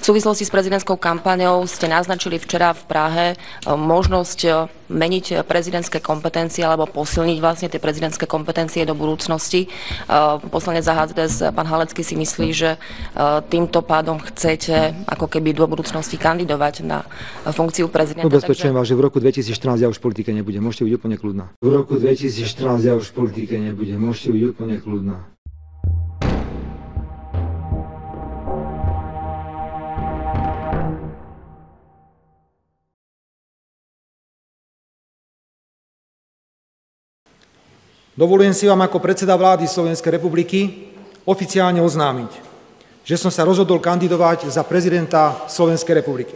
súvislosti s prezidentskou kampaňou ste naznačili včera v Prahe možnosť meniť prezidentské kompetencie alebo posilniť vlastne tie prezidentské kompetencie do budúcnosti. Poslanec za HZDS, pán Halecký, si myslí, že týmto pádom chcete ako keby do budúcnosti kandidovať na funkciu prezidenta. Ubezpečujem vás, že v roku 2014 ja už v politike nebudem. Môžete byť úplne kľudná. V roku 2014 ja už v politike nebudem. Môžete byť úplne kľudná. Dovolujem si vám ako predseda vlády Slovenskej republiky oficiálne oznámiť, že som sa rozhodol kandidovať za prezidenta Slovenskej republiky.